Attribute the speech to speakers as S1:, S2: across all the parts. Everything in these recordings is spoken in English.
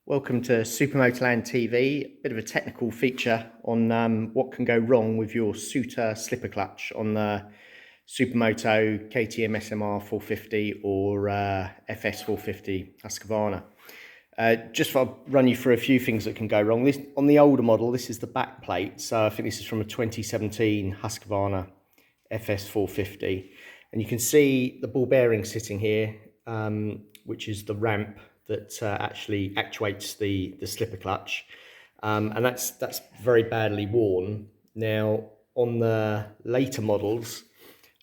S1: Welcome to Supermoto Land TV, a bit of a technical feature on what can go wrong with your suter slipper clutch on the Supermoto KTM SMR 450 or FS 450 Husqvarna. Just for run you through a few things that can go wrong. On the older model, this is the back plate. So I think this is from a 2017 Husqvarna FS 450. And you can see the ball bearing sitting here, which is the ramp that actually actuates the slipper clutch. And that's very badly worn. Now, on the later models,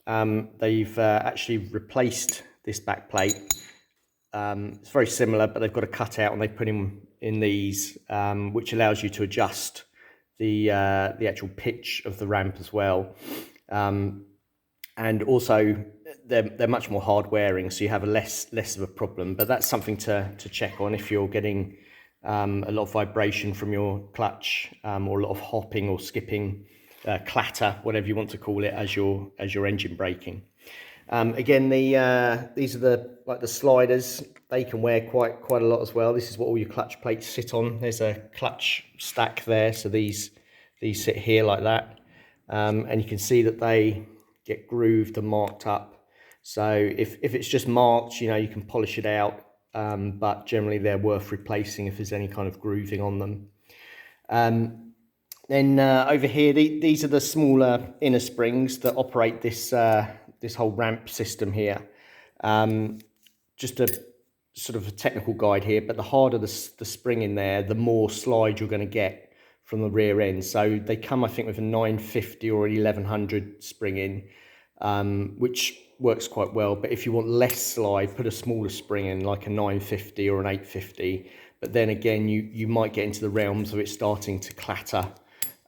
S1: they've actually replaced this back plate. It's very similar, but they've got a cutout and they put in these, which allows you to adjust the actual pitch of the ramp as well. And also they're much more hard wearing, so you have a less of a problem. But that's something to check on if you're getting a lot of vibration from your clutch, or a lot of hopping or skipping, clatter, whatever you want to call it, as your engine braking. Again, these are the sliders. They can wear quite a lot as well. This is what all your clutch plates sit on. There's a clutch stack there, so these sit here like that, and you can see that they get grooved and marked up. So if it's just marked, you can polish it out, but generally they're worth replacing if there's any kind of grooving on them. Then over here, these are the smaller inner springs that operate this whole ramp system here. Just a sort of a technical guide here, but the harder the spring in there, the more slide you're going to get from the rear end. So they come, I think, with a 950 or an 1100 spring in, which works quite well. But if you want less slide, put a smaller spring in, like a 950 or an 850. But then again, you might get into the realms of it starting to clatter.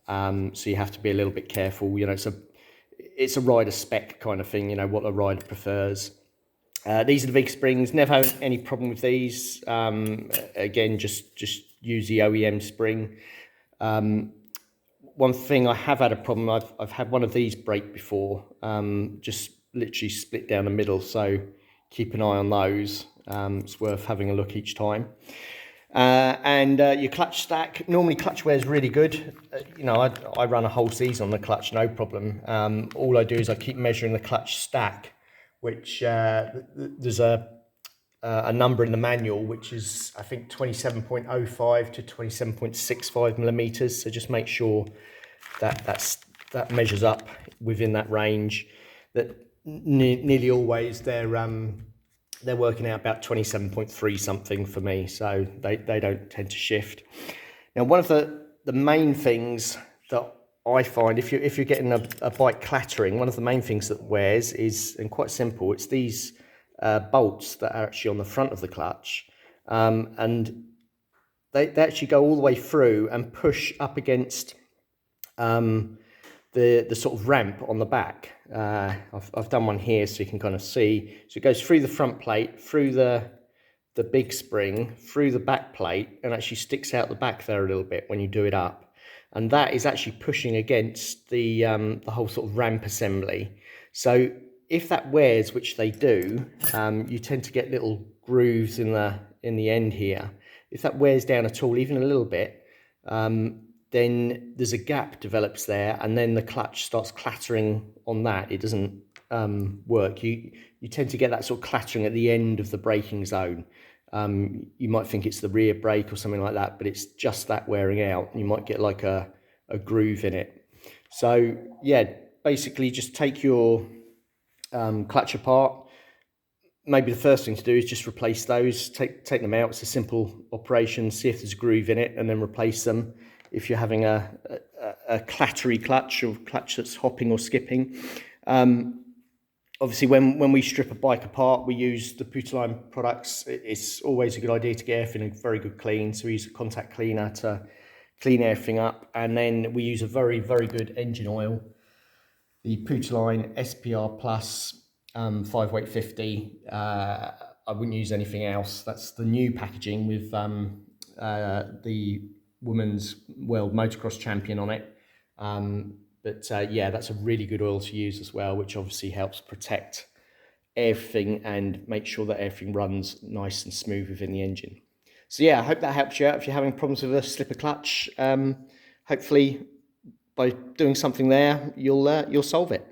S1: So you have to be a little bit careful. It's a rider spec kind of thing, what a rider prefers. These are the big springs. Never had any problem with these. Again, just use the OEM spring. One thing I have had a problem, I've had one of these break before, just literally split down the middle, so keep an eye on those. It's worth having a look each time. And your clutch stack, normally clutch wear is really good. I run a whole season on the clutch, no problem. All I do is I keep measuring the clutch stack, which there's a number in the manual, which is, I think, 27.05 to 27.65 millimeters. So just make sure that measures up within that range. That nearly always they're working out about 27.3 something for me, so they don't tend to shift. Now, one of the main things that I find, if you're getting a bike clattering, one of the main things that wears is, and quite simple, it's these bolts that are actually on the front of the clutch, and they actually go all the way through and push up against the sort of ramp on the back. I've done one here so you can kind of see. So it goes through the front plate, through the big spring, through the back plate, and actually sticks out the back there a little bit when you do it up. And that is actually pushing against the whole sort of ramp assembly. So if that wears, which they do, you tend to get little grooves in the end here. If that wears down at all, even a little bit, then there's a gap develops there, and then the clutch starts clattering on that. It doesn't work. You tend to get that sort of clattering at the end of the braking zone. You might think it's the rear brake or something like that, but it's just that wearing out. You might get like a groove in it. So yeah, basically just take your clutch apart. Maybe the first thing to do is just replace those, take them out. It's a simple operation, see if there's a groove in it, and then replace them. If you're having a clattery clutch, or clutch that's hopping or skipping. Obviously, when we strip a bike apart, we use the Putaline products. It's always a good idea to get everything in very good clean. So we use a contact cleaner to clean everything up. And then we use a very, very good engine oil, the Putaline SPR Plus 5-weight 50. I wouldn't use anything else. That's the new packaging with the Women's World Motocross Champion on it. Yeah, that's a really good oil to use as well, which obviously helps protect everything and make sure that everything runs nice and smooth within the engine. So yeah, I hope that helps you out if you're having problems with a slipper clutch. Hopefully by doing something there, you'll solve it.